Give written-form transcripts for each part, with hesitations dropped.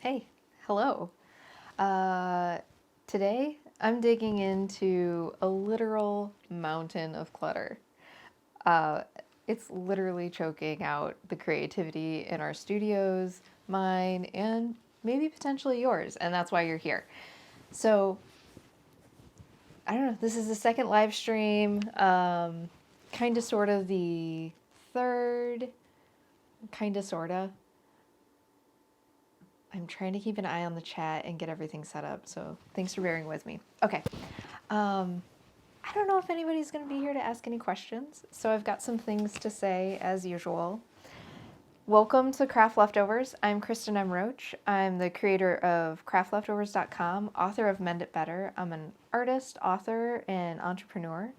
Hey, hello. Uh, Today I'm digging into a literal mountain of clutter. Uh, it's literally choking out the creativity in our studios, mine, and maybe potentially yours, and that's why you're here. So, I don't know, this is the second live stream, kind of sort of the third, kind of sort of. I'm trying to keep an eye on the chat and get everything set up, so thanks for bearing with me. Okay. Um, I don't know if anybody's going to be here to ask any questions, so I've got some things to say as usual. Welcome to Craft Leftovers. I'm Kristen M. Roach. I'm the creator of CraftLeftovers.com, author of Mend It Better. I'm an artist, author, and entrepreneur.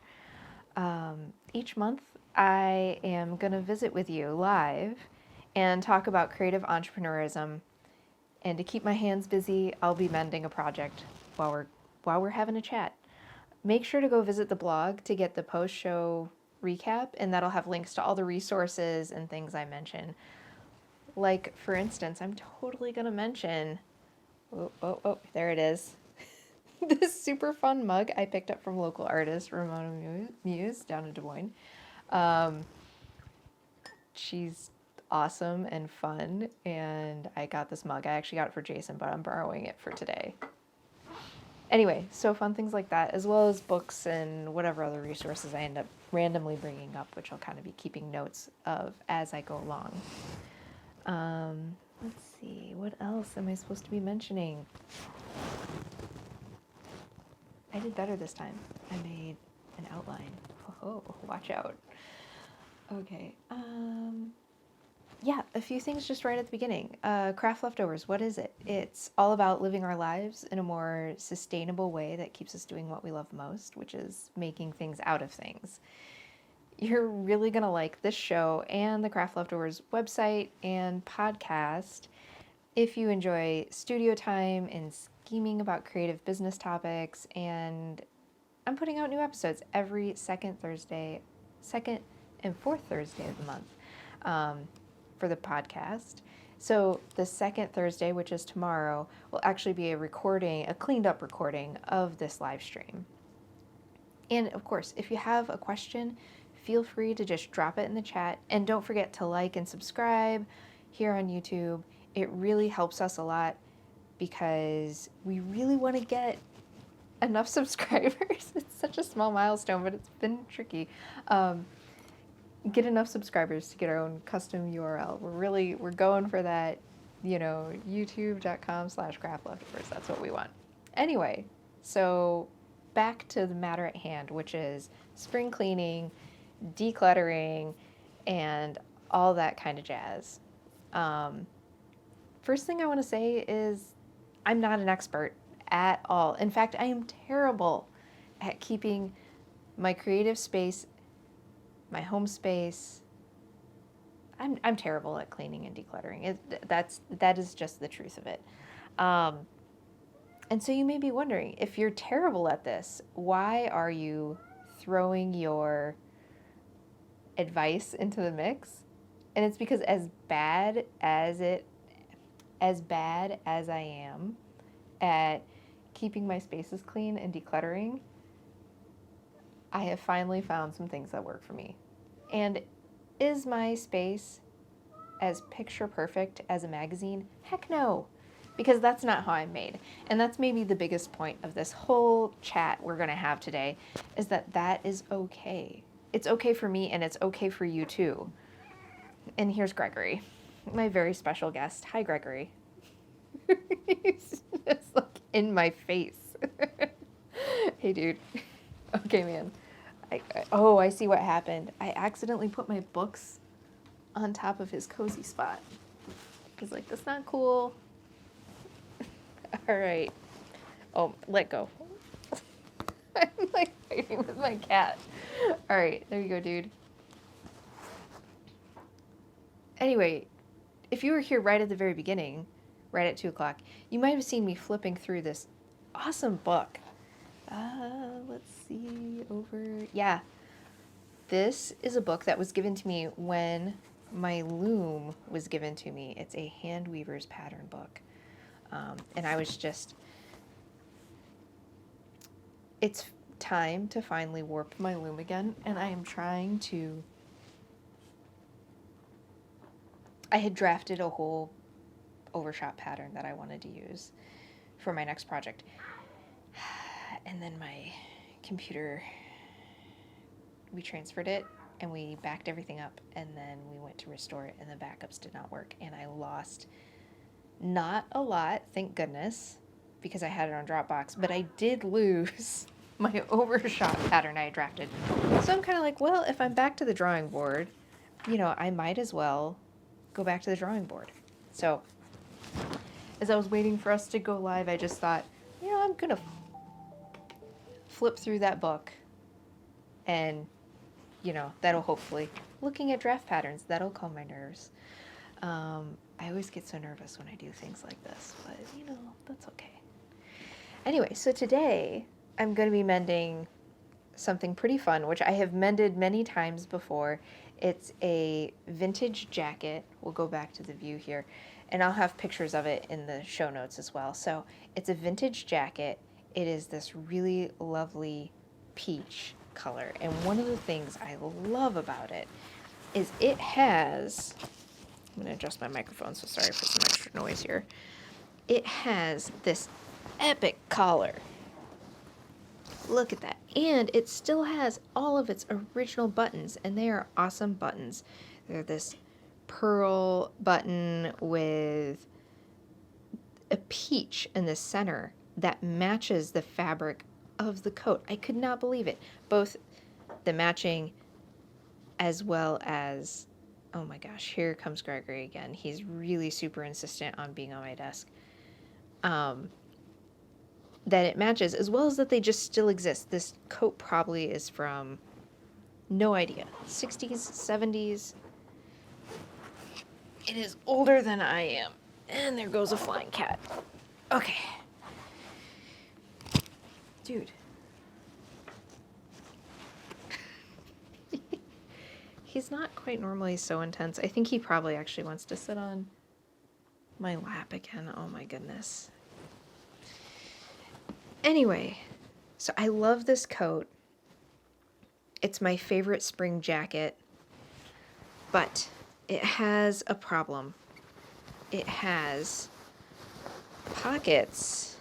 Each month, I am going to visit with you live and talk about creative entrepreneurism. And to keep my hands busy, I'll be mending a project while we're having a chat. Make sure to go visit the blog to get the post-show recap, and that'll have links to all the resources and things I mention. Like, for instance, I'm totally going to mention, there it is. This super fun mug I picked up from local artist Ramona Muse down in Des Moines. She's awesome and fun, and I got this mug. I actually got it for Jason, but I'm borrowing it for today. Anyway, so fun things like that, as well as books and whatever other resources I end up randomly bringing up, which I'll kind of be keeping notes of as I go along. Let's see, what else am I supposed to be mentioning? I did better this time. I made an outline. Oh, watch out. Okay. Yeah, a few things just right at the beginning. Craft Leftovers, what is it? It's all about living our lives in a more sustainable way that keeps us doing what we love most, which is making things out of things. You're really going to like this show and the Craft Leftovers website and podcast if you enjoy studio time and scheming about creative business topics. And I'm putting out new episodes every second and fourth Thursday of the month. For the podcast. So the second Thursday, which is tomorrow, will actually be a cleaned up recording of this live stream. And of course, if you have a question, feel free to just drop it in the chat. And don't forget to like and subscribe here on YouTube. It really helps us a lot because we really want to get enough subscribers. It's such a small milestone, but it's been tricky. Get enough subscribers to get our own custom URL. We're going for that, youtube.com/craftleftovers. That's what we want. Anyway, so back to the matter at hand, which is spring cleaning, decluttering, and all that kind of jazz. First thing I want to say is I'm not an expert at all. In fact, I am terrible at keeping my creative space, my home space. I'm terrible at cleaning and decluttering. That is just the truth of it. And so you may be wondering, if you're terrible at this, why are you throwing your advice into the mix? And it's because as bad as I am at keeping my spaces clean and decluttering, I have finally found some things that work for me. And is my space as picture perfect as a magazine? Heck no, because that's not how I'm made. And that's maybe the biggest point of this whole chat we're going to have today, is that is okay. It's okay for me, and it's okay for you too. And here's Gregory, my very special guest. Hi, Gregory. He's just like in my face. Hey, dude. Okay, man. I see what happened. I accidentally put my books on top of his cozy spot. He's like, that's not cool. All right. Oh, let go. I'm like fighting with my cat. All right, there you go, dude. Anyway, if you were here right at the very beginning, right at 2 o'clock, you might have seen me flipping through this awesome book. Let's see over. Yeah. This is a book that was given to me when my loom was given to me. It's a hand weaver's pattern book. And I was just, it's time to finally warp my loom again, and I am trying to, I had drafted a whole overshot pattern that I wanted to use for my next project. And then my computer, we transferred it and we backed everything up, and then we went to restore it and the backups did not work, and I lost not a lot, thank goodness, because I had it on Dropbox, but I did lose my overshot pattern I had drafted. So I'm kind of like, well, if I'm back to the drawing board, I might as well go back to the drawing board. So as I was waiting for us to go live, I just thought, I'm going to flip through that book, and, that'll hopefully, looking at draft patterns, that'll calm my nerves. I always get so nervous when I do things like this, but, that's okay. Anyway, so today I'm going to be mending something pretty fun, which I have mended many times before. It's a vintage jacket. We'll go back to the view here, and I'll have pictures of it in the show notes as well. So it's a vintage jacket. It is this really lovely peach color, and one of the things I love about it is it has, I'm going to adjust my microphone, so sorry for some extra noise here. It has this epic collar. Look at that. And it still has all of its original buttons, and they are awesome buttons. They're this pearl button with a peach in the center that matches the fabric of the coat. I could not believe it. Both the matching as well as, oh my gosh, here comes Gregory again. He's really super insistent on being on my desk. That it matches, as well as that they just still exist. This coat probably is from, no idea, 60s, 70s. It is older than I am. And there goes a flying cat. Okay. Dude. He's not quite normally so intense. I think he probably actually wants to sit on my lap again. Oh my goodness. Anyway, so I love this coat. It's my favorite spring jacket, but it has a problem. It has pockets,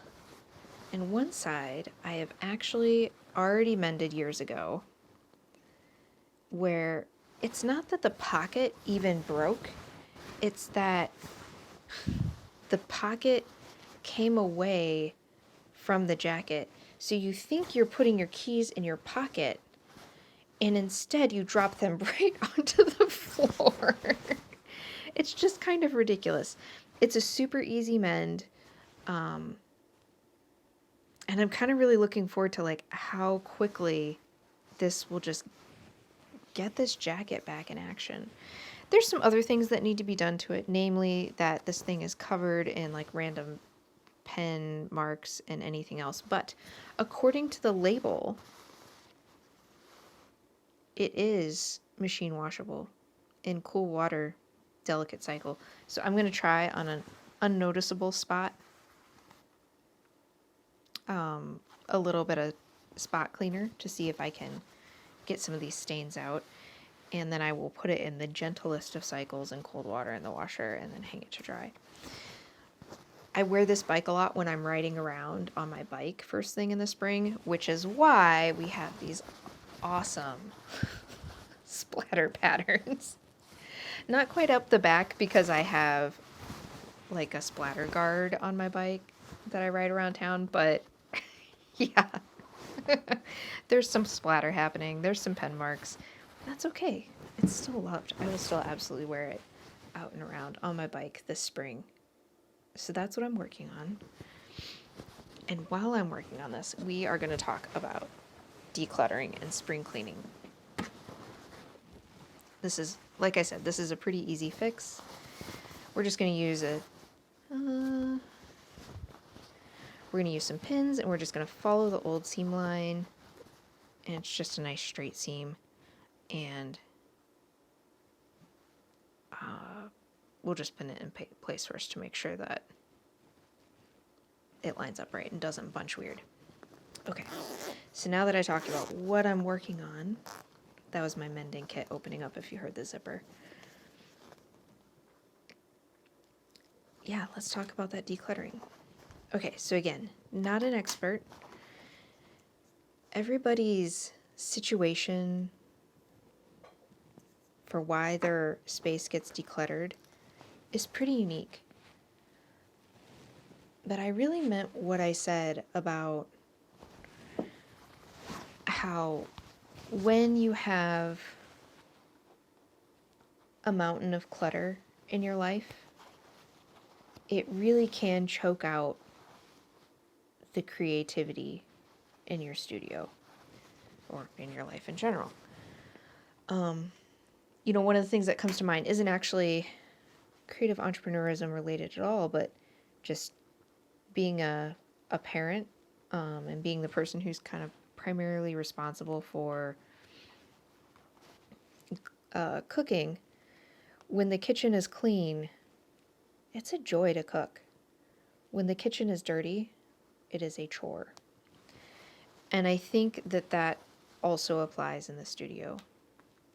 and one side I have actually already mended years ago, where it's not that the pocket even broke, it's that the pocket came away from the jacket. So you think you're putting your keys in your pocket, and instead you drop them right onto the floor. It's just kind of ridiculous. It's a super easy mend. And I'm kind of really looking forward to how quickly this will just get this jacket back in action. There's some other things that need to be done to it, namely that this thing is covered in random pen marks and anything else, but according to the label, it is machine washable in cool water, delicate cycle. So I'm going to try on an unnoticeable spot a little bit of spot cleaner to see if I can get some of these stains out, and then I will put it in the gentlest of cycles in cold water in the washer and then hang it to dry. I wear this bike a lot when I'm riding around on my bike first thing in the spring, which is why we have these awesome splatter patterns. Not quite up the back because I have a splatter guard on my bike that I ride around town, but yeah. There's some splatter happening. There's some pen marks. That's okay. It's still loved. I will still absolutely wear it out and around on my bike this spring. So that's what I'm working on. And while I'm working on this, we are going to talk about decluttering and spring cleaning. This is, like I said, this is a pretty easy fix. We're just going to use we're going to use some pins, and we're just going to follow the old seam line, and it's just a nice straight seam, and we'll just pin it in place first to make sure that it lines up right and doesn't bunch weird. Okay, so now that I talked about what I'm working on, that was my mending kit opening up if you heard the zipper. Yeah, let's talk about that decluttering. Okay, so again, not an expert. Everybody's situation for why their space gets decluttered is pretty unique. But I really meant what I said about how when you have a mountain of clutter in your life, it really can choke out the creativity in your studio or in your life in general. One of the things that comes to mind isn't actually creative entrepreneurism related at all, but just being a parent and being the person who's kind of primarily responsible for cooking. When the kitchen is clean, it's a joy to cook. When the kitchen is dirty, it is a chore. And I think that also applies in the studio.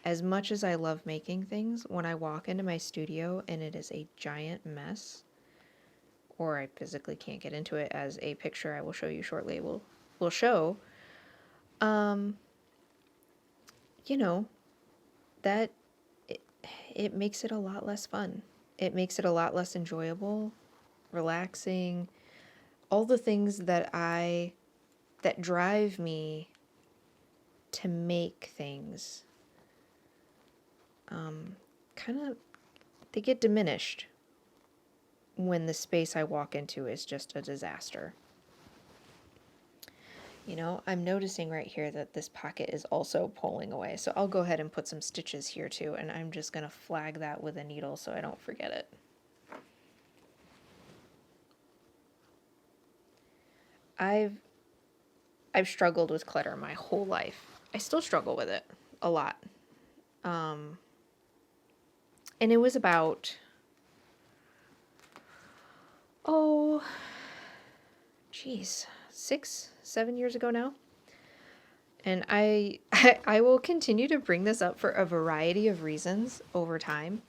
As much as I love making things, when I walk into my studio and it is a giant mess, or I physically can't get into it, as a picture I will show you shortly will show, that it makes it a lot less fun. It makes it a lot less enjoyable, relaxing, all the things that drive me to make things they get diminished when the space I walk into is just a disaster. I'm noticing right here that this pocket is also pulling away, so I'll go ahead and put some stitches here too, and I'm just going to flag that with a needle so I don't forget it. I've struggled with clutter my whole life. I still struggle with it a lot. And it was about, 6-7 years ago now. And I will continue to bring this up for a variety of reasons over time.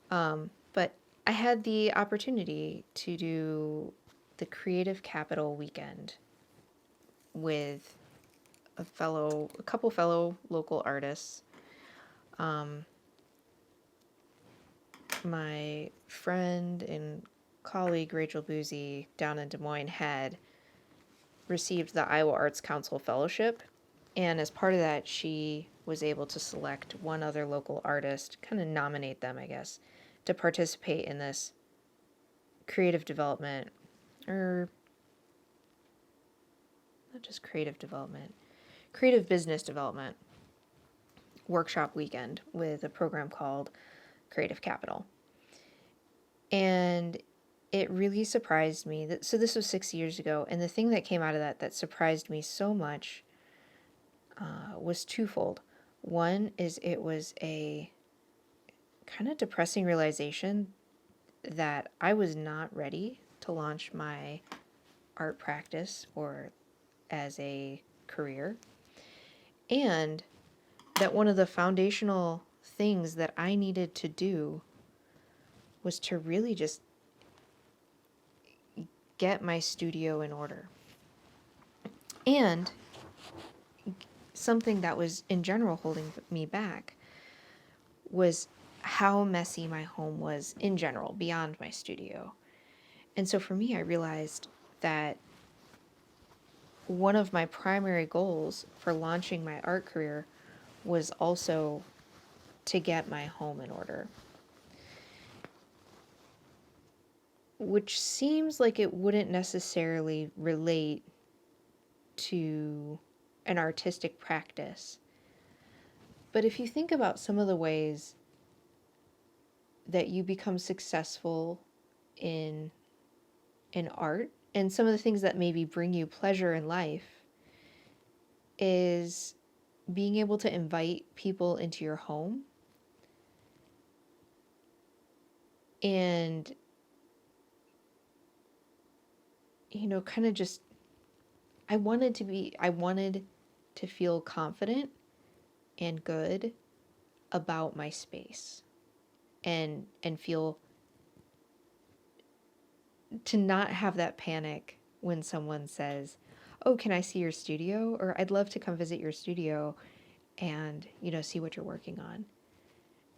But I had the opportunity to do the Creative Capital weekend with a couple fellow local artists. My friend and colleague Rachel Boozy down in Des Moines had received the Iowa Arts Council Fellowship, and as part of that, she was able to select one other local artist, kind of nominate them, I guess, to participate in this creative development, or not just creative development, creative business development workshop weekend with a program called Creative Capital. And it really surprised me. So this was 6 years ago, and the thing that came out of that surprised me so much was twofold. One is it was a kind of depressing realization that I was not ready to launch my art practice or as a career, and that one of the foundational things that I needed to do was to really just get my studio in order. And something that was in general holding me back was how messy my home was in general, beyond my studio. And so for me, I realized that one of my primary goals for launching my art career was also to get my home in order. Which seems like it wouldn't necessarily relate to an artistic practice. But if you think about some of the ways that you become successful in art, and some of the things that maybe bring you pleasure in life, is being able to invite people into your home and kind of just, I wanted to feel confident and good about my space, and feel, to not have that panic when someone says, "Oh, can I see your studio?" or "I'd love to come visit your studio and, see what you're working on."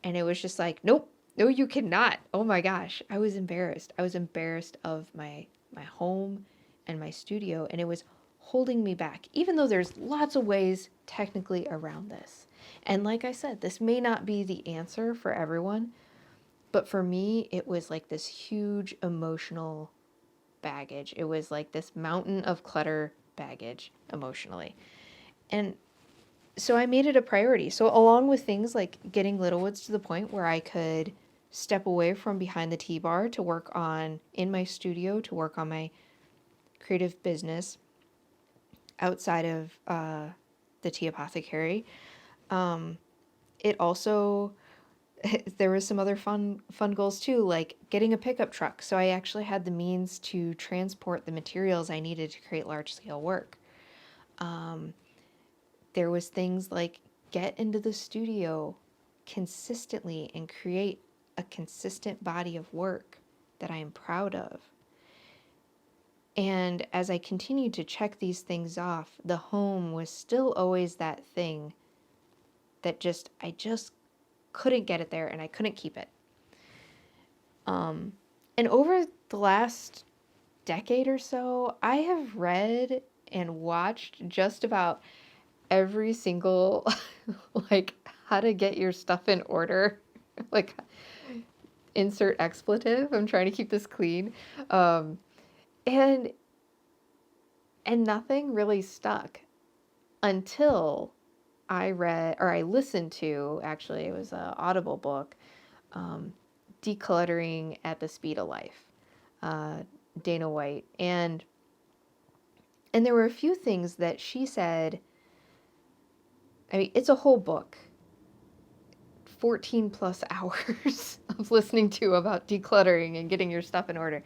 And it was just like, "Nope, no, you cannot." Oh my gosh, I was embarrassed. I was embarrassed of my home and my studio, and it was holding me back, even though there's lots of ways technically around this. And like I said, this may not be the answer for everyone, but for me, it was like this huge emotional baggage. It was like this mountain of clutter baggage emotionally. And so I made it a priority. So along with things like getting Littlewoods to the point where I could step away from behind the tea bar to work on, in my studio, to work on my creative business outside of the tea apothecary. It also, there was some other fun goals too, like getting a pickup truck. So I actually had the means to transport the materials I needed to create large scale work. There was things like get into the studio consistently and create a consistent body of work that I am proud of. And as I continued to check these things off, the home was still always that thing that I just couldn't get it there, and I couldn't keep it. And over the last decade or so, I have read and watched just about every single, like, how to get your stuff in order, like, insert expletive. I'm trying to keep this clean. And nothing really stuck until I read, or I listened to, actually, it was an Audible book, Decluttering at the Speed of Life, Dana White. And there were a few things that she said. I mean, it's a whole book, 14 plus hours of listening to about decluttering and getting your stuff in order.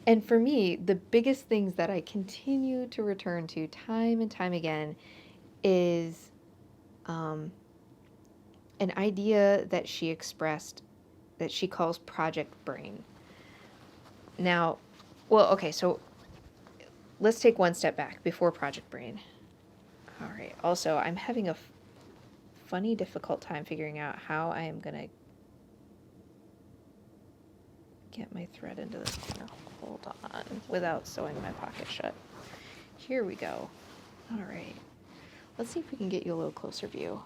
And for me, the biggest things that I continue to return to time and time again is an idea that she expressed that she calls Project Brain. Now, well, okay, so let's take one step back before Project Brain. All right. Also, I'm having a funny, difficult time figuring out how I am going to get my thread into this corner. Hold on. Without sewing my pocket shut. Here we go. All right. Let's see if we can get you a little closer view.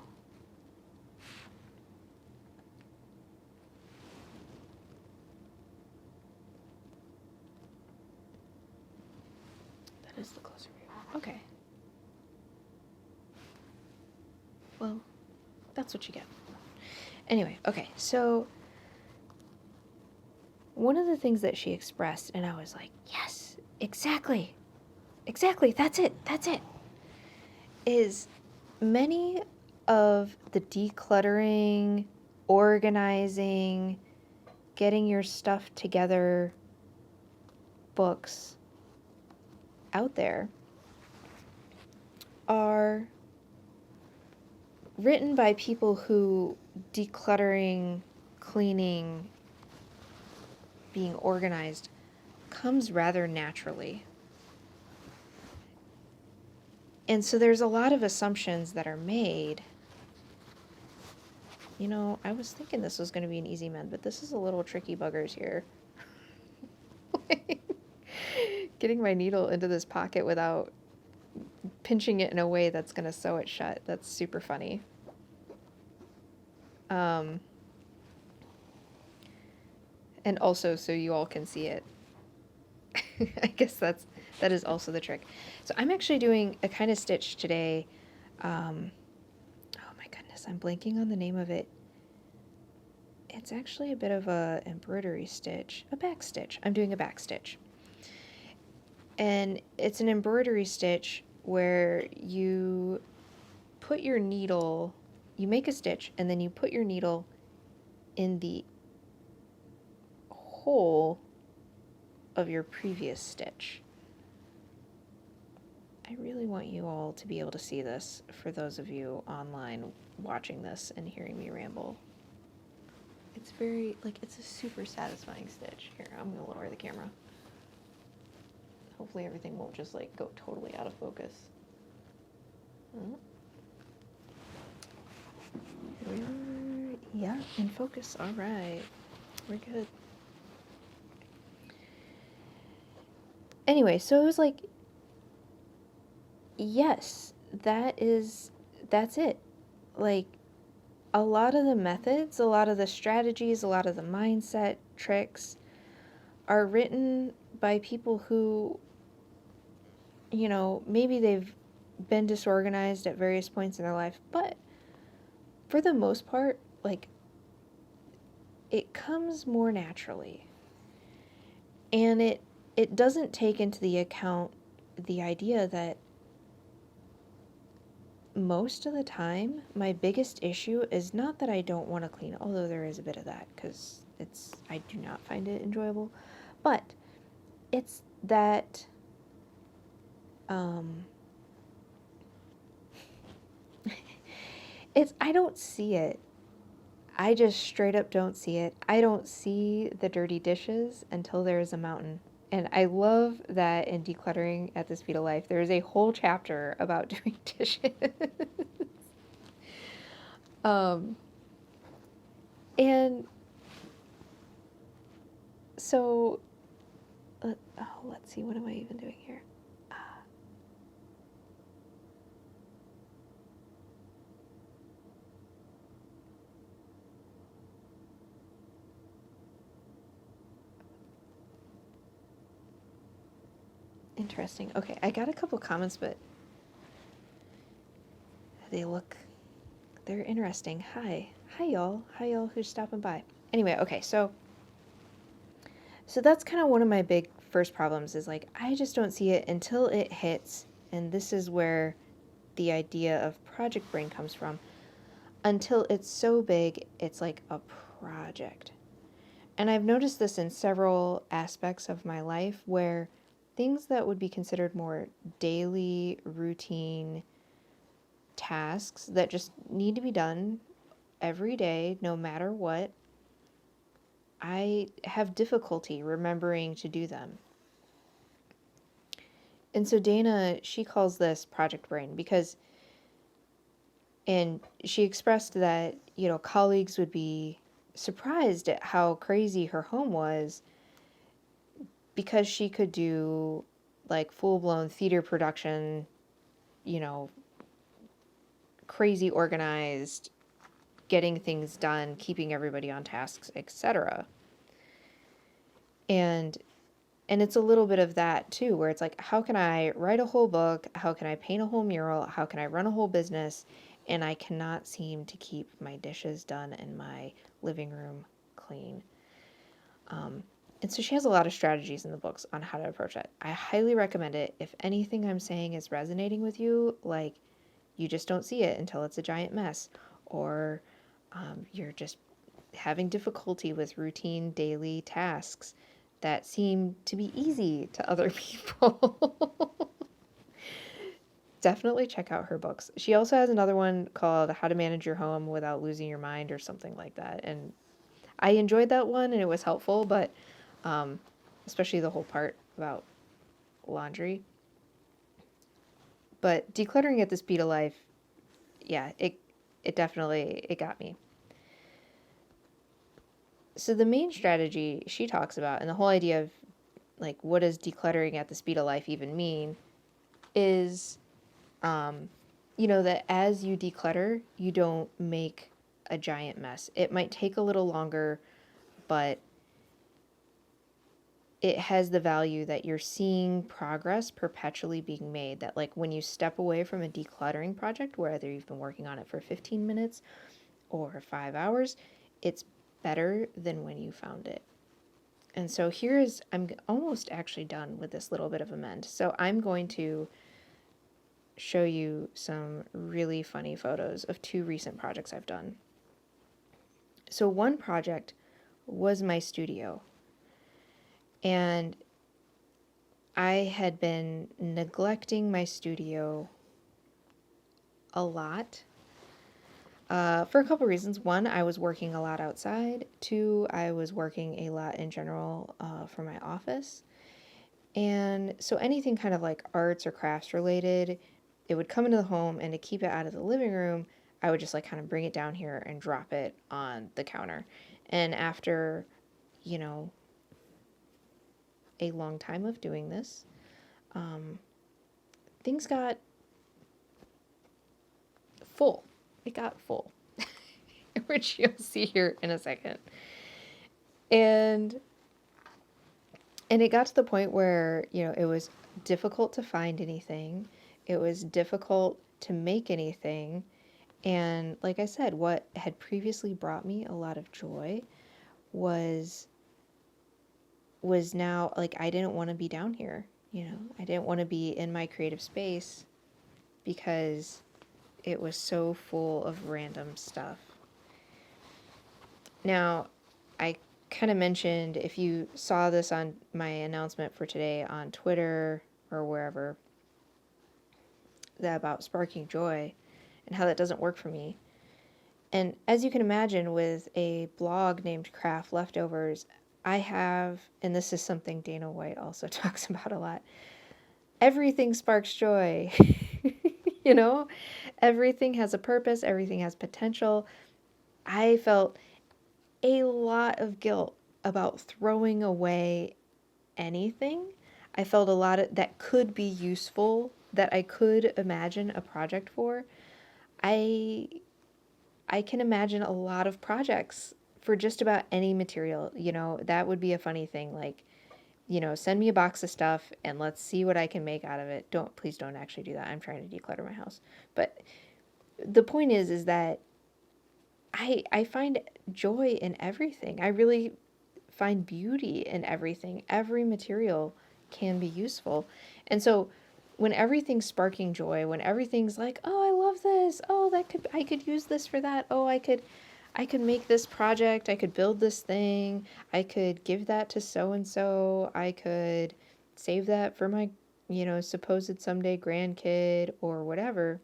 That is the closer view. Okay. Well, that's what you get. Anyway, okay, so one of the things that she expressed, and I was like, yes, exactly, that's it, is many of the decluttering, organizing, getting your stuff together books out there are written by people who decluttering, cleaning, being organized comes rather naturally. And so there's a lot of assumptions that are made. I was thinking this was going to be an easy mend, but this is a little tricky buggers here. Getting my needle into this pocket without pinching it in a way that's going to sew it shut. That's super funny. And also so you all can see it. I guess that is also the trick. So I'm actually doing a kind of stitch today. Oh my goodness, I'm blanking on the name of it. It's actually a bit of a embroidery stitch, a back stitch. I'm doing a back stitch. And it's an embroidery stitch where you put your needle, you make a stitch, and then you put your needle in the hole of your previous stitch. I really want you all to be able to see this for those of you online watching this and hearing me ramble. It's very, like, it's a super satisfying stitch. Here, I'm going to lower the camera. Hopefully everything won't just, like, go totally out of focus. Here we are. Yeah, in focus. All right. We're good. Anyway, so it was like, yes, that's it. Like, a lot of the methods, a lot of the strategies, a lot of the mindset tricks are written by people who, you know, maybe they've been disorganized at various points in their life, but for the most part, like, it comes more naturally. And it doesn't take into the account the idea that most of the time, my biggest issue is not that I don't want to clean, although there is a bit of that because I do not find it enjoyable, but it's that I don't see it. I just straight up don't see it. I don't see the dirty dishes until there is a mountain. And I love that in Decluttering at the Speed of Life, there is a whole chapter about doing dishes. And so, let's see, what am I even doing here? Interesting. Okay, I got a couple comments, but they're interesting. Hi. Hi, y'all. Hi, y'all who's stopping by. Anyway, okay, so that's kind of one of my big first problems is like, I just don't see it until it hits, and this is where the idea of project brain comes from. Until it's so big, it's like a project. And I've noticed this in several aspects of my life where things that would be considered more daily routine tasks that just need to be done every day, no matter what, I have difficulty remembering to do them. And so Dana, she calls this project brain and she expressed that, you know, colleagues would be surprised at how crazy her home was because she could do like full-blown theater production, you know, crazy organized, getting things done, keeping everybody on tasks, etc. And it's a little bit of that too, where it's like, how can I write a whole book? How can I paint a whole mural? How can I run a whole business? And I cannot seem to keep my dishes done and my living room clean. And so she has a lot of strategies in the books on how to approach it. I highly recommend it. If anything I'm saying is resonating with you, like you just don't see it until it's a giant mess, or you're just having difficulty with routine daily tasks that seem to be easy to other people. Definitely check out her books. She also has another one called How to Manage Your Home Without Losing Your Mind or something like that. And I enjoyed that one and it was helpful, but especially the whole part about laundry. But Decluttering at the Speed of Life, yeah, it definitely, it got me. So the main strategy she talks about, and the whole idea of like, what does decluttering at the speed of life even mean, is, you know, that as you declutter, you don't make a giant mess. It might take a little longer, but it has the value that you're seeing progress perpetually being made. That like when you step away from a decluttering project, whether you've been working on it for 15 minutes or 5 hours, it's better than when you found it. And so I'm almost actually done with this little bit of amend. So I'm going to show you some really funny photos of 2 recent projects I've done. So one project was my studio. And I had been neglecting my studio a lot for a couple reasons. One, I was working a lot outside. Two, I was working a lot in general for my office. And so anything kind of like arts or crafts related, it would come into the home, and to keep it out of the living room, I would just like kind of bring it down here and drop it on the counter. And after, you know, a long time of doing this, things got full. It got full, which you'll see here in a second. And it got to the point where, it was difficult to find anything. It was difficult to make anything. And like I said, what had previously brought me a lot of joy was now like I didn't want to be down here. I didn't want to be in my creative space because it was so full of random stuff. Now, I kind of mentioned, if you saw this on my announcement for today on Twitter or wherever, that about sparking joy and how that doesn't work for me. And as you can imagine, with a blog named CraftLeftovers, I have, and this is something Dana White also talks about a lot, everything sparks joy. Everything has a purpose, everything has potential. I felt a lot of guilt about throwing away anything. I felt a lot of that could be useful, that I could imagine a project for. I can imagine a lot of projects for just about any material. That would be a funny thing. Like, send me a box of stuff and let's see what I can make out of it. Please don't actually do that. I'm trying to declutter my house. But the point is that I find joy in everything. I really find beauty in everything. Every material can be useful. And so when everything's sparking joy, when everything's like, oh, I love this. Oh, I could use this for that. Oh, I could make this project. I could build this thing. I could give that to so and so. I could save that for my, supposed someday grandkid or whatever.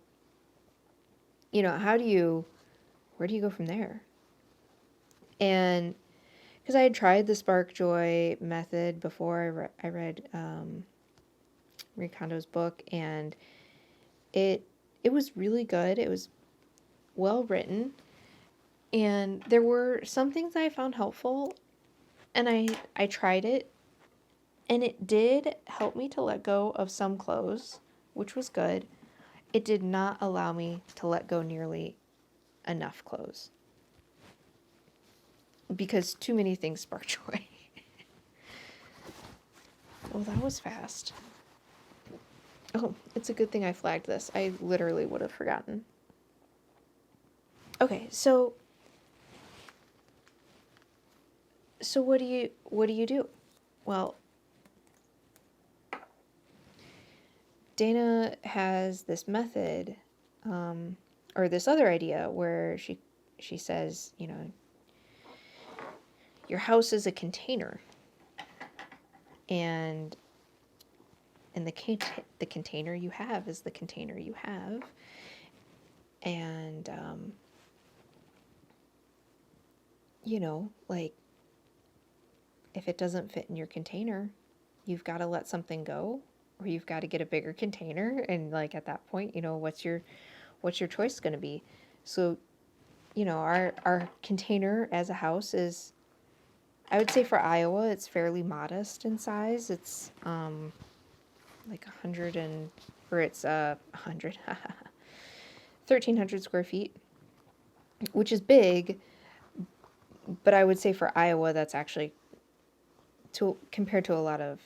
Where do you go from there? And because I had tried the Spark Joy method before I read Marie Kondo's book, and it was really good. It was well written, and there were some things I found helpful, and I tried it, and it did help me to let go of some clothes, which was good. It did not allow me to let go nearly enough clothes, because too many things spark joy. Oh, that was fast. Oh, it's a good thing I flagged this. I literally would have forgotten. Okay, so what do you do? Well, Dana has this method, or this other idea where she says, your house is a container, and the container you have is the container you have, and like, if it doesn't fit in your container, you've got to let something go, or you've got to get a bigger container. And like at that point, what's your choice going to be? So, our container as a house is, I would say for Iowa, it's fairly modest in size. It's like 100 and, or it's 100, 1,300 square feet, which is big. But I would say for Iowa, that's actually, compared to a lot of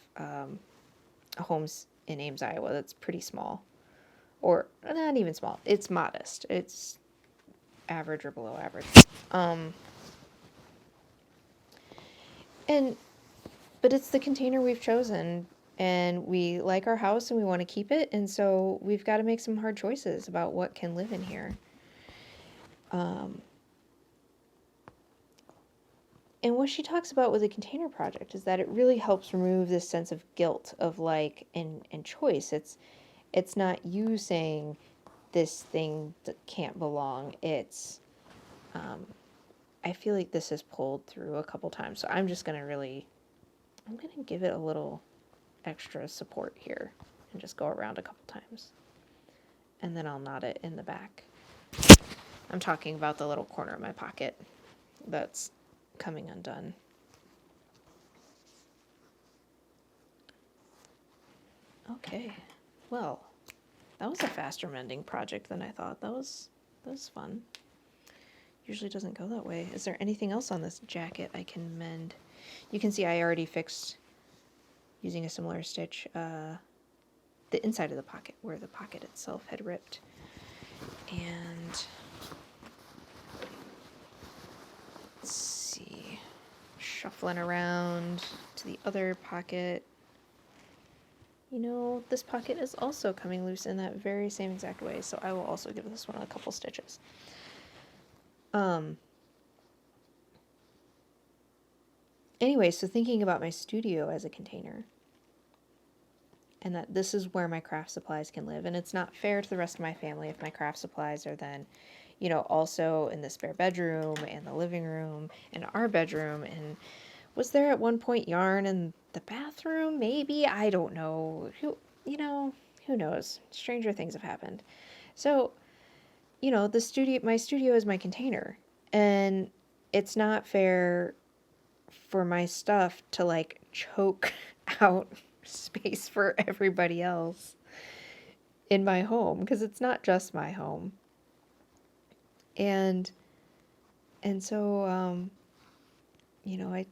homes in Ames, Iowa, that's pretty small. Or not even small. It's modest. It's average or below average. But it's the container we've chosen, and we like our house and we want to keep it, and so we've got to make some hard choices about what can live in here. And what she talks about with the container project is that it really helps remove this sense of guilt of like and choice. It's not you saying this thing that can't belong. It's I feel like this is pulled through a couple times, so I'm gonna give it a little extra support here and just go around a couple times. And then I'll knot it in the back. I'm talking about the little corner of my pocket that's coming undone. Okay, well, that was a faster mending project than I thought. That was fun. Usually doesn't go that way. Is there anything else on this jacket I can mend? You can see I already fixed, using a similar stitch, the inside of the pocket where the pocket itself had ripped. And let's see, shuffling around to the other pocket. You know, this pocket is also coming loose in that very same exact way, so I will also give this one a couple stitches. Anyway, so thinking about my studio as a container, and that this is where my craft supplies can live, and it's not fair to the rest of my family if my craft supplies are then, you know, also in the spare bedroom and the living room and our bedroom. And was there at one point yarn in the bathroom? Maybe, I don't know. Who knows? Stranger things have happened. So, you know, my studio is my container, and it's not fair for my stuff to like choke out space for everybody else in my home, because it's not just my home. And so you know, I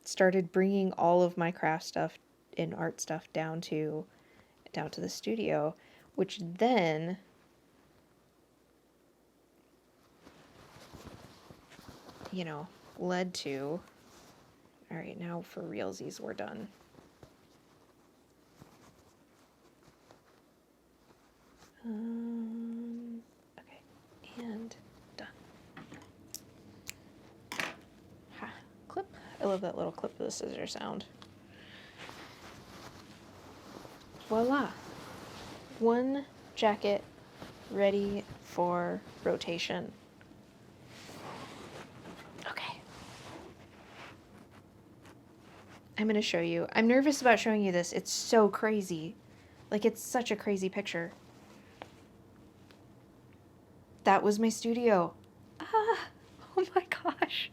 started bringing all of my craft stuff and art stuff down to the studio, which then led to, all right, now for realsies, we're done. Okay, and done. Ha, clip. I love that little clip of the scissor sound. Voila. One jacket ready for rotation. Okay. I'm going to show you. I'm nervous about showing you this. It's so crazy. Like, it's such a crazy picture. That was my studio. Ah, oh my gosh.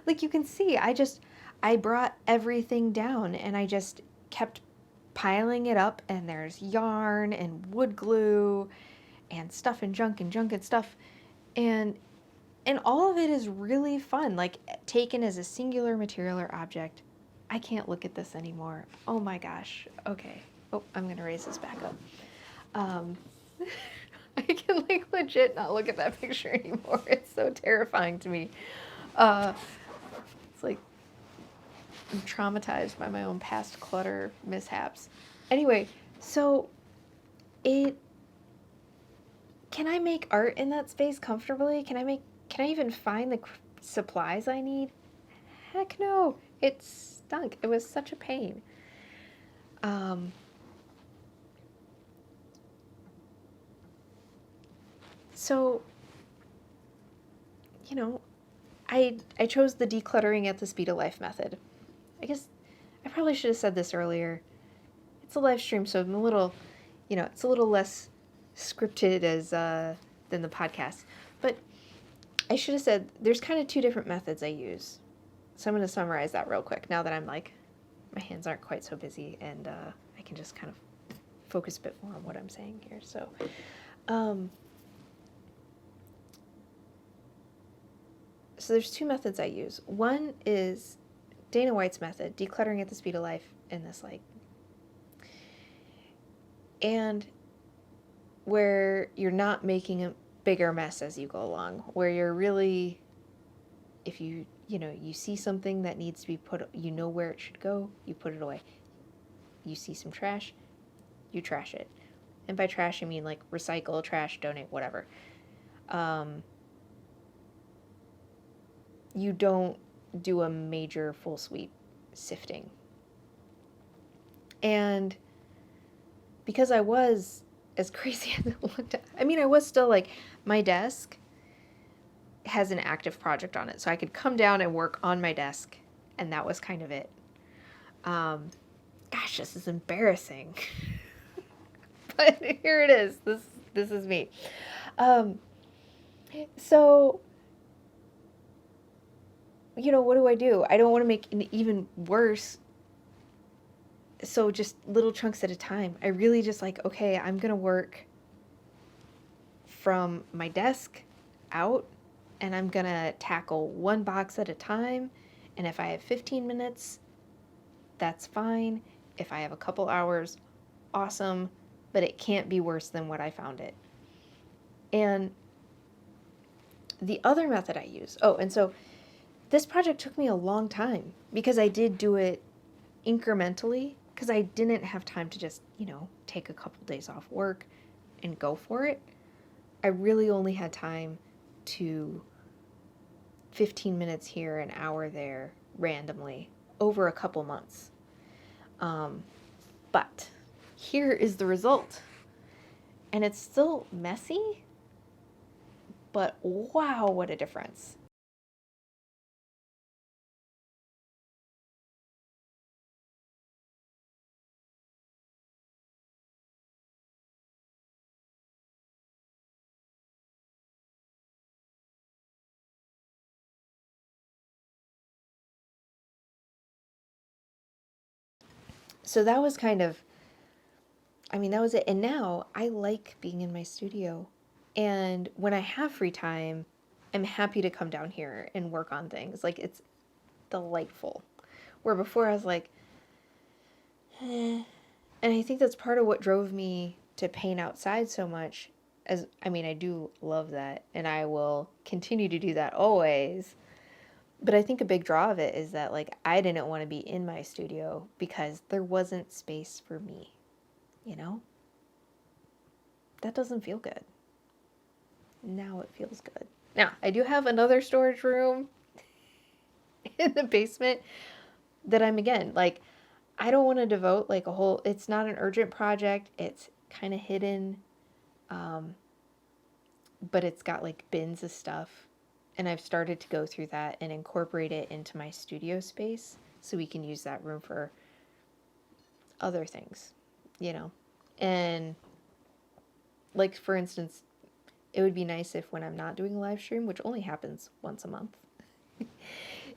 Like, you can see, I brought everything down and I just kept piling it up, and there's yarn and wood glue and stuff and junk and stuff. And all of it is really fun, like taken as a singular material or object. I can't look at this anymore. Oh my gosh. Okay. Oh, I'm going to raise this back up. I can like legit not look at that picture anymore. It's so terrifying to me. It's like I'm traumatized by my own past clutter mishaps. Anyway, so can I make art in that space comfortably? Can I even find the supplies I need? Heck no. It stunk. It was such a pain. So, you know, I chose the decluttering at the speed of life method. I guess I probably should have said this earlier. It's a live stream, so I'm a little, it's a little less scripted as than the podcast. But I should have said there's kind of two different methods I use. So I'm going to summarize that real quick now that I'm like, my hands aren't quite so busy, and I can just kind of focus a bit more on what I'm saying here. So, so there's two methods I use. One is Dana White's method, decluttering at the speed of life, in this like, and where you're not making a bigger mess as you go along, where you're really, if you see something that needs to be put, where it should go, you put it away. You see some trash, you trash it. And by trash, I mean like recycle, trash, donate, whatever. you don't do a major full sweep sifting. And because I was as crazy as it looked, I mean, I was still like, my desk has an active project on it. So I could come down and work on my desk, and that was kind of it. Gosh, this is embarrassing. But here it is. This is me. So, you know, what do? I don't want to make it even worse. So just little chunks at a time. I really just like, okay, I'm going to work from my desk out, and I'm going to tackle one box at a time. And if I have 15 minutes, that's fine. If I have a couple hours, awesome. But it can't be worse than what I found it. And the other method I use, and so this project took me a long time because I did do it incrementally because I didn't have time to just, take a couple days off work and go for it. I really only had time to 15 minutes here, an hour there, randomly, over a couple months. But here is the result. And it's still messy, but wow, what a difference. So that was that was it. And now I like being in my studio. And when I have free time, I'm happy to come down here and work on things. Like, it's delightful. Where before I was like, eh. And I think that's part of what drove me to paint outside so much. I do love that, and I will continue to do that always. But I think a big draw of it is that, like, I didn't want to be in my studio because there wasn't space for me, you know? That doesn't feel good. Now it feels good. Now, I do have another storage room in the basement that I don't want to devote like it's not an urgent project. It's kind of hidden, but it's got like bins of stuff. And I've started to go through that and incorporate it into my studio space so we can use that room for other things, And like, for instance, it would be nice if when I'm not doing a live stream, which only happens once a month,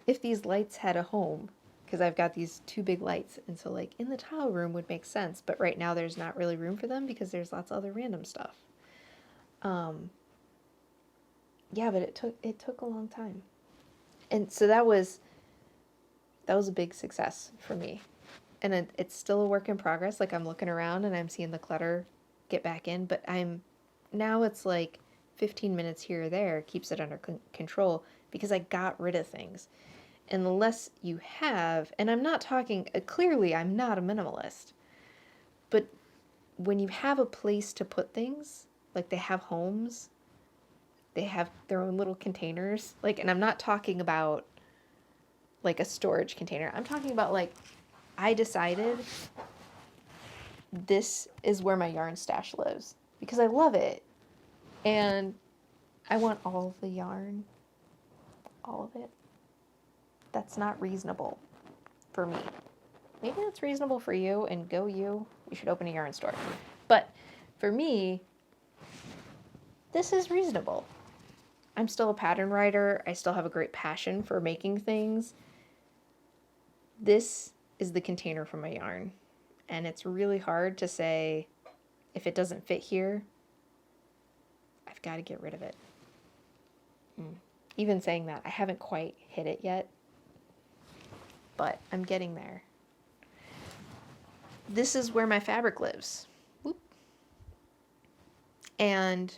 if these lights had a home, because I've got these two big lights. And so like in the tile room would make sense, but right now there's not really room for them because there's lots of other random stuff. Yeah, but it took a long time. And so that was a big success for me. And it's still a work in progress. Like, I'm looking around and I'm seeing the clutter get back in, but now it's like 15 minutes here or there keeps it under control because I got rid of things. And the less you have, and I'm not talking, clearly I'm not a minimalist, but when you have a place to put things, like they have homes, they have their own little containers, like, and I'm not talking about like a storage container. I'm talking about like, I decided this is where my yarn stash lives because I love it. And I want all of the yarn, all of it. That's not reasonable for me. Maybe that's reasonable for you, and go you. You should open a yarn store. But for me, this is reasonable. I'm still a pattern writer. I still have a great passion for making things. This is the container for my yarn. And it's really hard to say, if it doesn't fit here, I've got to get rid of it. Even saying that, I haven't quite hit it yet, but I'm getting there. This is where my fabric lives. Whoop. And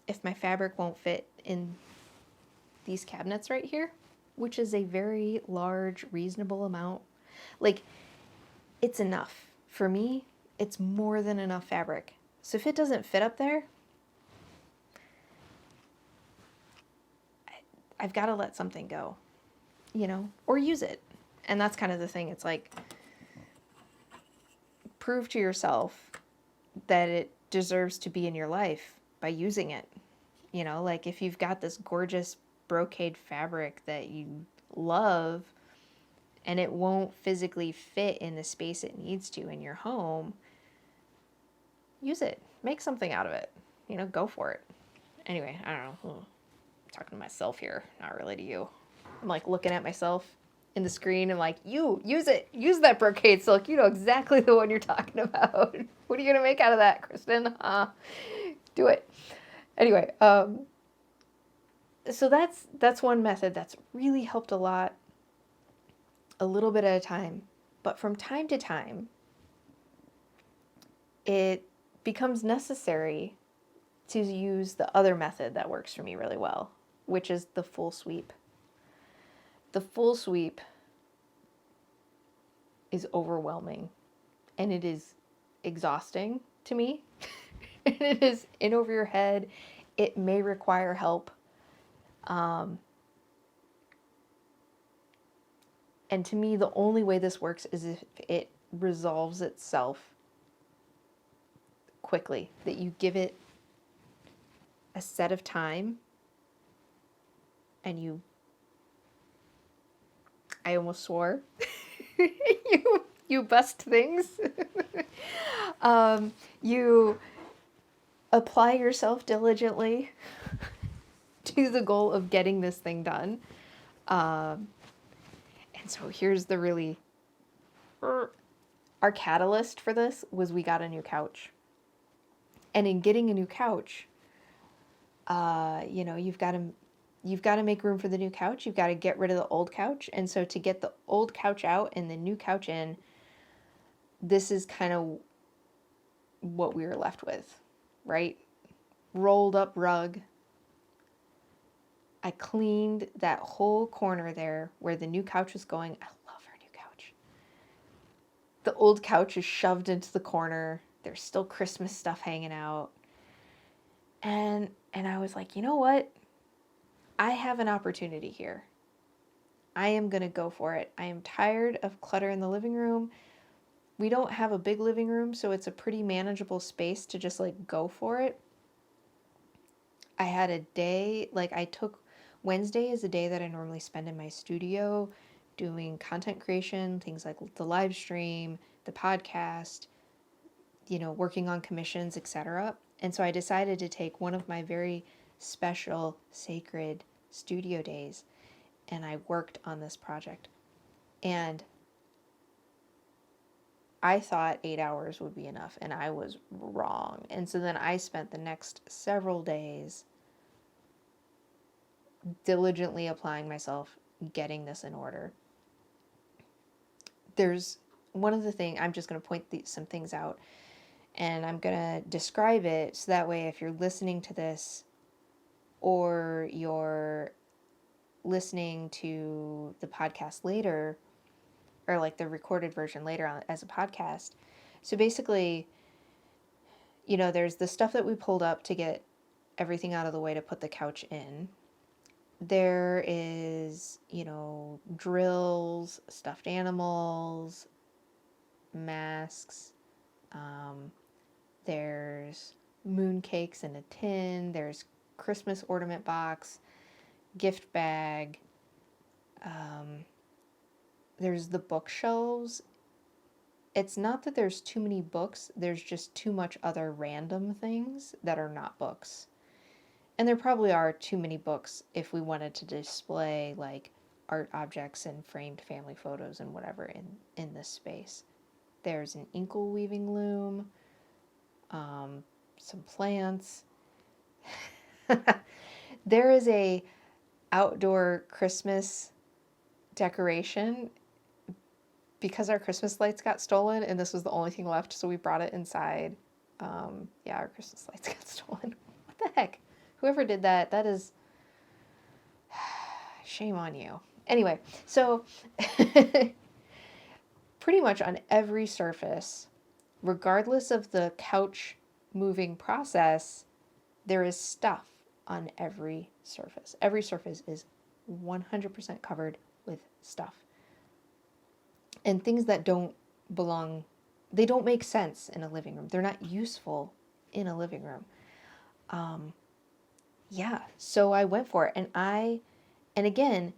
if my fabric won't fit in these cabinets right here, which is a very large, reasonable amount, like, it's enough. For me, it's more than enough fabric. So if it doesn't fit up there, I've got to let something go, or use it. And that's kind of the thing. It's like, prove to yourself that it deserves to be in your life by using it. Like if you've got this gorgeous brocade fabric that you love and it won't physically fit in the space it needs to in your home, use it. Make something out of it. Go for it. Anyway, I don't know. I'm talking to myself here, not really to you. I'm like looking at myself in the screen and like, use it. Use that brocade silk. You know exactly the one you're talking about. What are you going to make out of that, Kristen? Do it. Anyway, so that's one method that's really helped a lot, a little bit at a time. But from time to time, it becomes necessary to use the other method that works for me really well, which is the full sweep. The full sweep is overwhelming and it is exhausting to me. And it is in over your head. It may require help. And to me, the only way this works is if it resolves itself quickly, that you give it a set of time and I almost swore, you bust things. You apply yourself diligently to the goal of getting this thing done. And so here's the really, our catalyst for this was we got a new couch. And in getting a new couch, you've got to make room for the new couch. You've got to get rid of the old couch. And so to get the old couch out and the new couch in, this is kind of what we were left with, right? Rolled up rug. I cleaned that whole corner there where the new couch was going. I love our new couch. The old couch is shoved into the corner. There's still Christmas stuff hanging out. And I was like, you know what? I have an opportunity here. I am going to go for it. I am tired of clutter in the living room. We don't have a big living room, so it's a pretty manageable space to just like go for it. I had a day, Wednesday is a day that I normally spend in my studio doing content creation, things like the live stream, the podcast, working on commissions, etc. And so I decided to take one of my very special, sacred studio days, and I worked on this project. And I thought 8 hours would be enough, and I was wrong. And so then I spent the next several days diligently applying myself, getting this in order. There's one of the things, I'm just going to point some things out, and I'm going to describe it so that way if you're listening to this or you're listening to the podcast later, or like the recorded version later on as a podcast. So basically, there's the stuff that we pulled up to get everything out of the way to put the couch in. There is, drills, stuffed animals, masks. There's moon cakes in a tin. There's Christmas ornament box, gift bag. There's the bookshelves. It's not that there's too many books. There's just too much other random things that are not books. And there probably are too many books if we wanted to display like art objects and framed family photos and whatever in this space. There's an inkle weaving loom, some plants. There is a outdoor Christmas decoration because our Christmas lights got stolen and this was the only thing left, so we brought it inside. Our Christmas lights got stolen. What the heck? Whoever did that, that is shame on you. Anyway, so pretty much on every surface, regardless of the couch moving process, there is stuff on every surface. Every surface is 100% covered with stuff. And things that don't belong, they don't make sense in a living room. They're not useful in a living room. Yeah, so I went for it. And again,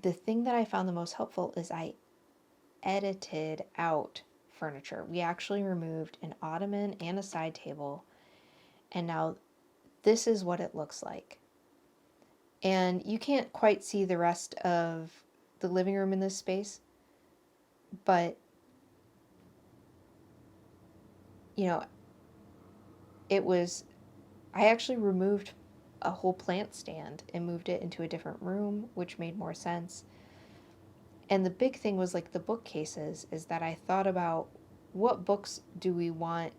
the thing that I found the most helpful is I edited out furniture. We actually removed an ottoman and a side table. And now this is what it looks like. And you can't quite see the rest of the living room in this space, but you know, I actually removed a whole plant stand and moved it into a different room, which made more sense. And the big thing was like the bookcases, is that I thought about what books do we want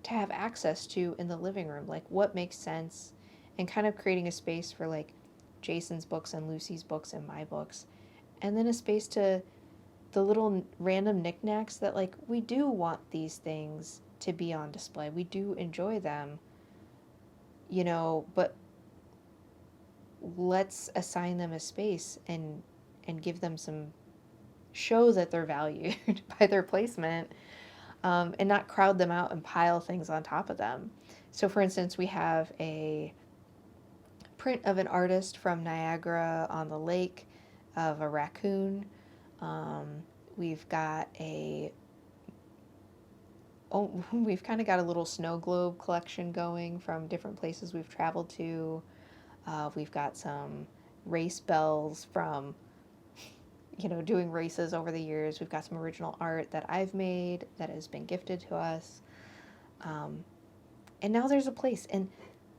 to have access to in the living room? Like what makes sense, and kind of creating a space for like Jason's books and Lucy's books and my books. And then a space to the little random knickknacks that like we do want these things to be on display. We do enjoy them, but let's assign them a space and give them some, show that they're valued by their placement, and not crowd them out and pile things on top of them. So for instance, we have a print of an artist from Niagara on the lake of a raccoon. We've got we've kind of got a little snow globe collection going from different places we've traveled to. We've got some race bells from, doing races over the years. We've got some original art that I've made that has been gifted to us. And now there's a place, and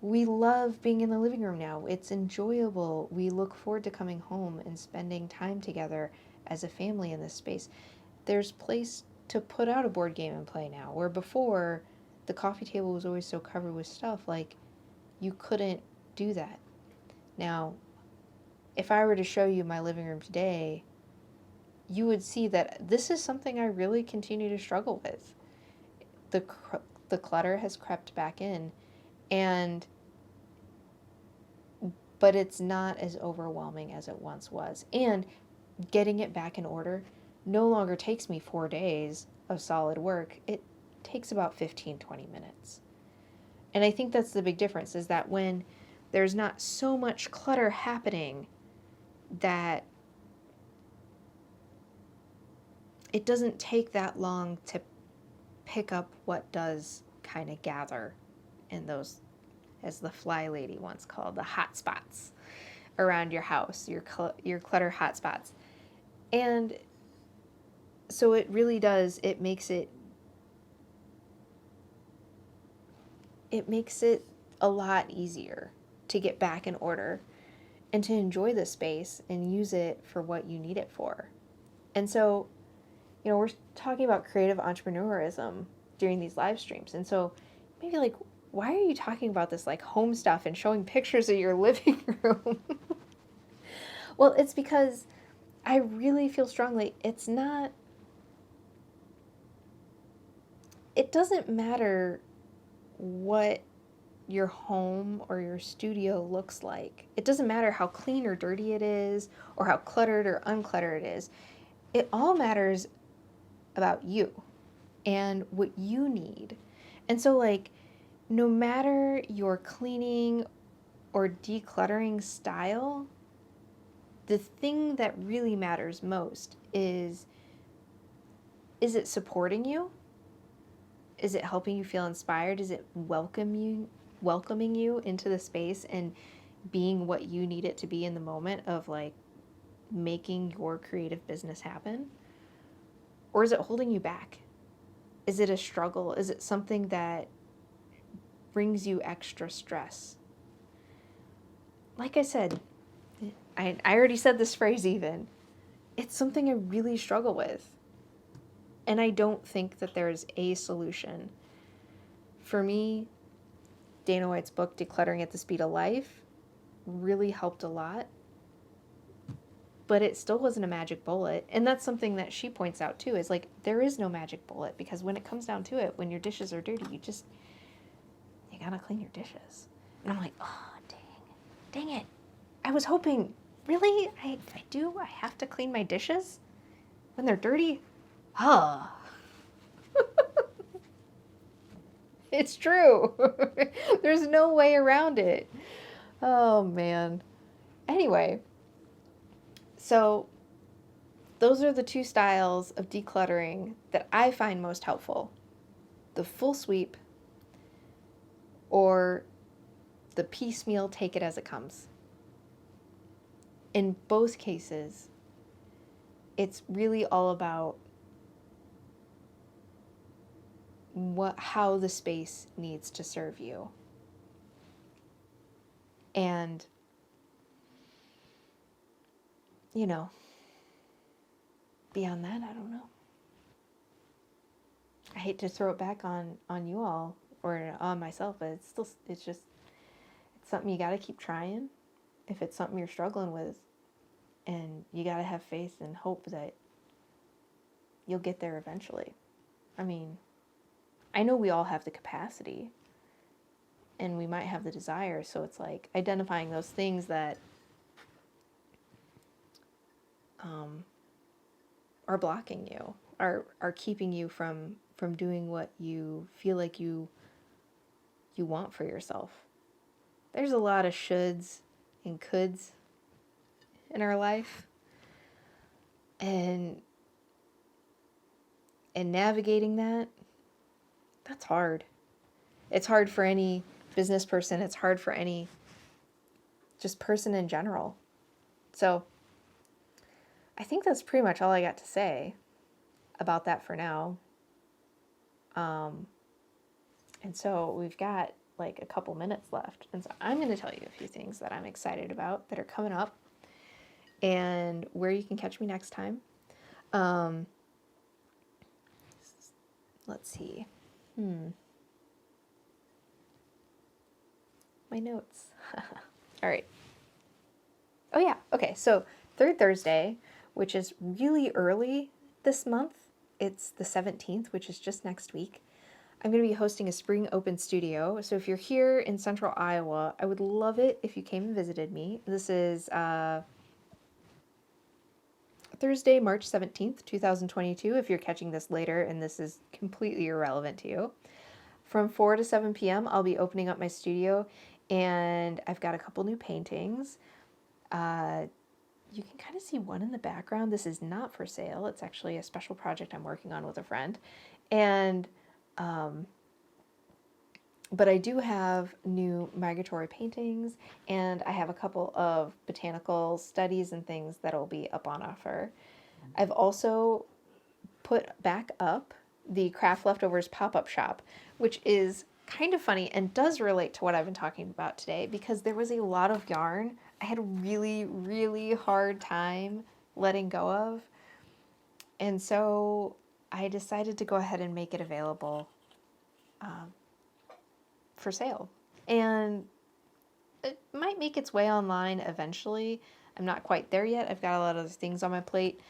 we love being in the living room now. It's enjoyable. We look forward to coming home and spending time together as a family in this space. There's place to put out a board game and play now, where before the coffee table was always so covered with stuff, like you couldn't do that. Now, if I were to show you my living room today, you would see that this is something I really continue to struggle with. The clutter has crept back in, but it's not as overwhelming as it once was. And getting it back in order no longer takes me 4 days of solid work. It takes about 15-20 minutes. And I think that's the big difference, is that when there's not so much clutter happening, that it doesn't take that long to pick up what does kind of gather in those, as the fly lady once called, the hot spots around your house, your clutter hot spots. And so it really does, it makes it a lot easier to get back in order and to enjoy the space and use it for what you need it for. And so, we're talking about creative entrepreneurism during these live streams. And so maybe like, why are you talking about this like home stuff and showing pictures of your living room? Well, it's because I really feel strongly it doesn't matter what your home or your studio looks like. It doesn't matter how clean or dirty it is, or how cluttered or uncluttered it is. It all matters about you and what you need. And so like, no matter your cleaning or decluttering style, the thing that really matters most is it supporting you? Is it helping you feel inspired? Is it welcoming you into the space and being what you need it to be in the moment of like making your creative business happen? Or is it holding you back? Is it a struggle? Is it something that brings you extra stress? Like I said, I already said this phrase even. It's something I really struggle with. And I don't think that there's a solution. For me, Dana White's book, Decluttering at the Speed of Life, really helped a lot. But it still wasn't a magic bullet. And that's something that she points out too, is like, there is no magic bullet, because when it comes down to it, when your dishes are dirty, you gotta clean your dishes. And I'm like, oh, dang it. I was hoping Really? I do? I have to clean my dishes when they're dirty? Huh. It's true. There's no way around it. Oh, man. Anyway, so those are the two styles of decluttering that I find most helpful. The full sweep or the piecemeal take it as it comes. In both cases, it's really all about how the space needs to serve you. And, you know, beyond that, I don't know. I hate to throw it back on you all or on myself, but it's something you got to keep trying. If it's something you're struggling with, and you got to have faith and hope that you'll get there eventually. I mean, I know we all have the capacity and we might have the desire, so it's like identifying those things that are blocking you, are keeping you from doing what you feel like you want for yourself. There's a lot of shoulds and coulds in our life, and navigating that's hard. It's hard for any business person. It's hard for any just person in general. So I think that's pretty much all I got to say about that for now. And so we've got like a couple minutes left. And so I'm going to tell you a few things that I'm excited about that are coming up and where you can catch me next time. Let's see. My notes. All right. Oh yeah. Okay. So third Thursday, which is really early this month, it's the 17th, which is just next week. I'm going to be hosting a spring open studio. So if you're here in central Iowa, I would love it if you came and visited me. This is Thursday, March 17th, 2022. If you're catching this later and this is completely irrelevant to you. From 4 to 7 p.m., I'll be opening up my studio, and I've got a couple new paintings. You can kind of see one in the background. This is not for sale. It's actually a special project I'm working on with a friend. And but I do have new migratory paintings, and I have a couple of botanical studies and things that'll be up on offer. I've also put back up the CraftLeftovers pop-up shop, which is kind of funny and does relate to what I've been talking about today, because there was a lot of yarn I had a really, really hard time letting go of. And so I decided to go ahead and make it available for sale. And it might make its way online eventually. I'm not quite there yet. I've got a lot of things on my plate.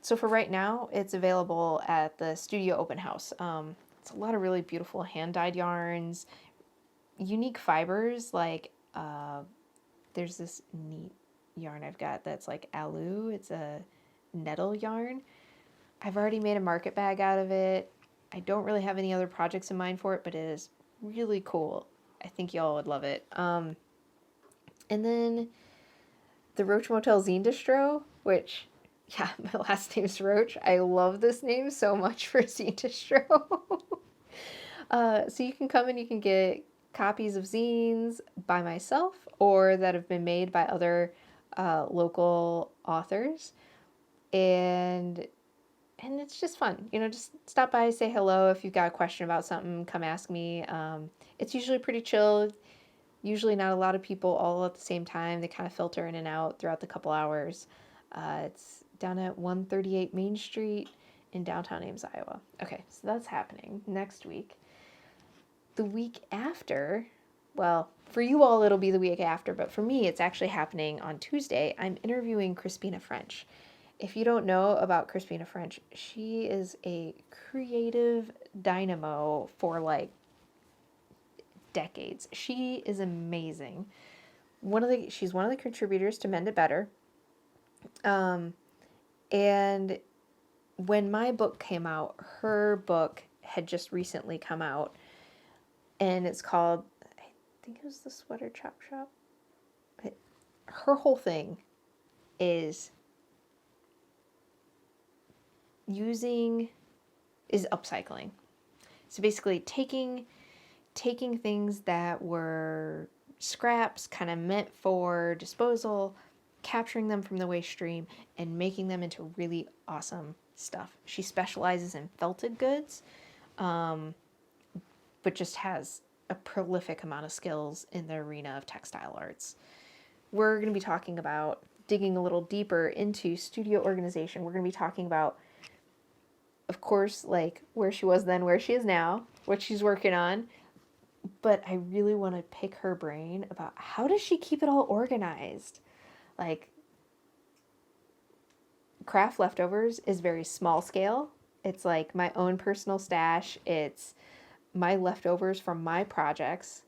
So for right now, it's available at the studio open house. It's a lot of really beautiful hand-dyed yarns, unique fibers, like there's this neat yarn I've got that's like alu. It's a nettle yarn. I've already made a market bag out of it. I don't really have any other projects in mind for it, but it is really cool. I think y'all would love it. And then the Roach Motel Zine Distro, which, yeah, my last name's Roach. I love this name so much for Zine Distro. So you can come and you can get copies of zines by myself or that have been made by other local authors. And it's just fun. You know, just stop by, say hello. If you've got a question about something, come ask me. It's usually pretty chill. Usually not a lot of people all at the same time. They kind of filter in and out throughout the couple hours. It's down at 138 Main Street in downtown Ames, Iowa. Okay, so that's happening next week. The week after, well, for you all it'll be the week after, but for me it's actually happening on Tuesday. I'm interviewing Crispina French. If you don't know about Crispina French, she is a creative dynamo for like decades. She is amazing. She's one of the contributors to Mend It Better. And when my book came out, her book had just recently come out, and it's called, I think it was The Sweater Chop Shop. But her whole thing is upcycling. So basically taking things that were scraps, kind of meant for disposal, capturing them from the waste stream, and making them into really awesome stuff. She specializes in felted goods, but just has a prolific amount of skills in the arena of textile arts. We're going to be talking about digging a little deeper into studio organization. We're going to be talking about, of course, like where she was then, where she is now, what she's working on. But I really want to pick her brain about how does she keep it all organized? Like, CraftLeftovers is very small scale. It's like my own personal stash. It's my leftovers from my projects.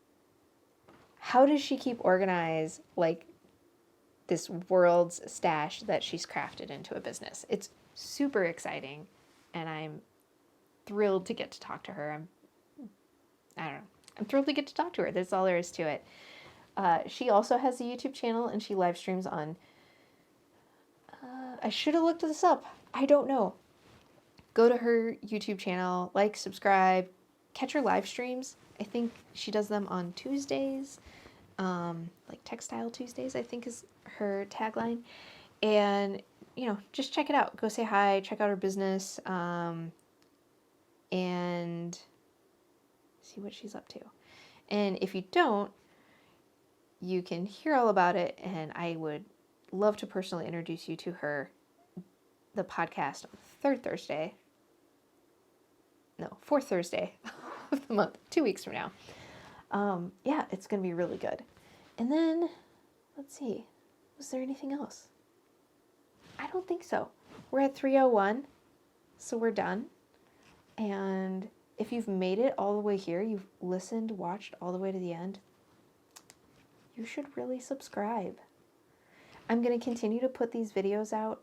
How does she keep organized like this world's stash that she's crafted into a business? It's super exciting, and I'm thrilled to get to talk to her. I don't know. I'm thrilled to get to talk to her. That's all there is to it. She also has a YouTube channel, and she live streams on... I should have looked this up. I don't know. Go to her YouTube channel, like, subscribe, catch her live streams. I think she does them on Tuesdays, like Textile Tuesdays, I think is her tagline. And, just check it out. Go say hi, check out her business, and see what she's up to. And if you don't, you can hear all about it, and I would love to personally introduce you to the podcast on fourth Thursday of the month, 2 weeks from now. Yeah, it's going to be really good. And then, let's see, was there anything else? I don't think so. We're at 3:01, so we're done. And if you've made it all the way here, you've listened, watched all the way to the end, you should really subscribe. I'm going to continue to put these videos out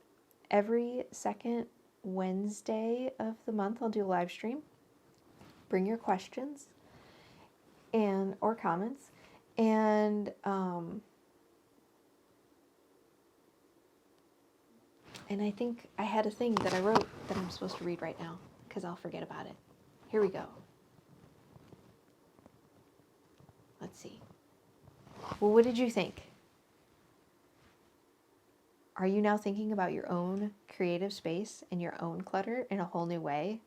every second Wednesday of the month. I'll do a live stream. Bring your questions or comments. And I think I had a thing that I wrote that I'm supposed to read right now, because I'll forget about it. Here we go. Let's see. Well, what did you think? Are you now thinking about your own creative space and your own clutter in a whole new way?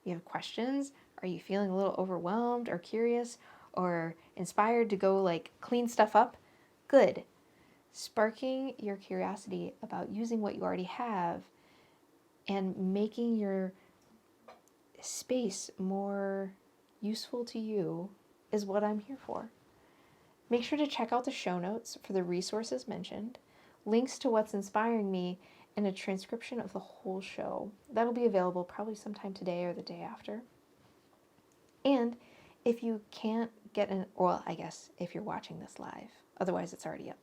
You have questions? Are you feeling a little overwhelmed or curious or inspired to go clean stuff up? Good. Sparking your curiosity about using what you already have and making your space more useful to you is what I'm here for. Make sure to check out the show notes for the resources mentioned, links to what's inspiring me, and a transcription of the whole show. That'll be available probably sometime today or the day after. And if you can't get I guess if you're watching this live, otherwise it's already up.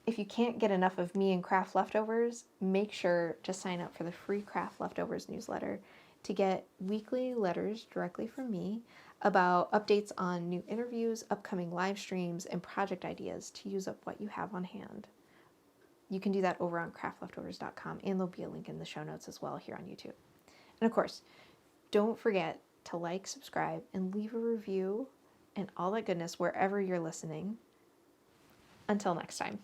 If you can't get enough of me and Craft Leftovers, make sure to sign up for the free Craft Leftovers newsletter to get weekly letters directly from me about updates on new interviews, upcoming live streams, and project ideas to use up what you have on hand. You can do that over on craftleftovers.com, and there'll be a link in the show notes as well here on YouTube. And of course, don't forget to like, subscribe, and leave a review and all that goodness wherever you're listening. Until next time.